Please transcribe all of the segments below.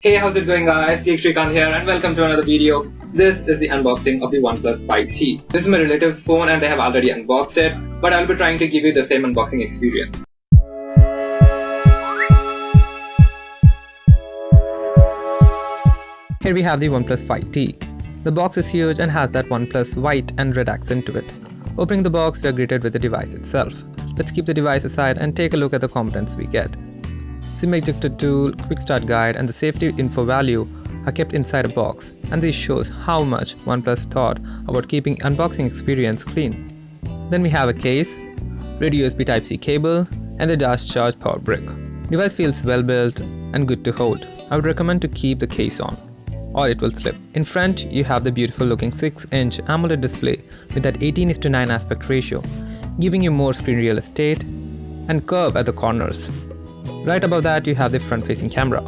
Hey, how's it going guys? GeekSrikanth here and welcome to another video. This is the unboxing of the Oneplus 5T. This is my relative's phone and they have already unboxed it, but I'll be trying to give you the same unboxing experience. Here we have the Oneplus 5T. The box is huge and has that Oneplus white and red accent to it. Opening the box, we are greeted with the device itself. Let's keep the device aside and take a look at the components we get. SIM ejector tool, quick start guide and the safety info value are kept inside a box, and this shows how much OnePlus thought about keeping unboxing experience clean. Then we have a case, radio USB Type-C cable and the dash charge power brick. Device feels well built and good to hold. I would recommend to keep the case on, or it will slip. In front, you have the beautiful looking 6-inch AMOLED display with that 18:9 aspect ratio, giving you more screen real estate and curve at the corners. Right above that, you have the front-facing camera.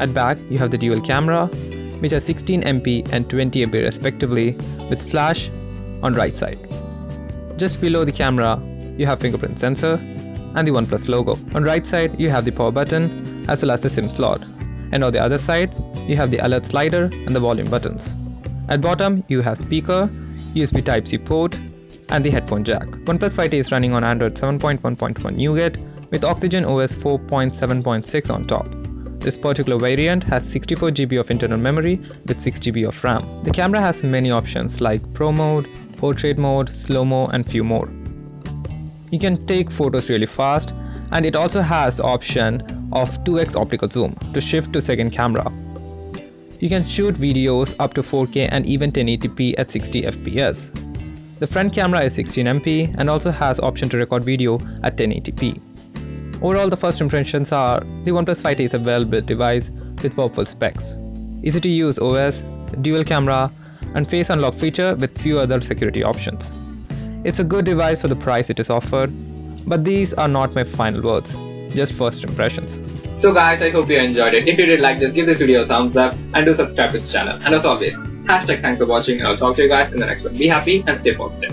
At back, you have the dual camera, which has 16MP and 20MP respectively, with flash on right side. Just below the camera, you have fingerprint sensor and the OnePlus logo. On right side, you have the power button as well as the SIM slot. And on the other side, you have the alert slider and the volume buttons. At bottom, you have speaker, USB Type-C port, and the headphone jack. OnePlus 5T is running on Android 7.1.1 Nougat with Oxygen OS 4.7.6 on top. This particular variant has 64GB of internal memory with 6GB of RAM. The camera has many options like Pro mode, Portrait mode, Slow-mo and few more. You can take photos really fast, and it also has the option of 2x optical zoom to shift to second camera. You can shoot videos up to 4K and even 1080p at 60 FPS. The front camera is 16MP and also has option to record video at 1080p. Overall, the first impressions are the OnePlus 5T is a well-built device with powerful specs, easy to use OS, dual camera and face unlock feature with few other security options. It's a good device for the price it is offered, but these are not my final words, just first impressions. So guys, I hope you enjoyed it. If you did like this, give this video a thumbs up and do subscribe to this channel. And as always, #thanks for watching and I'll talk to you guys in the next one. Be happy and stay positive.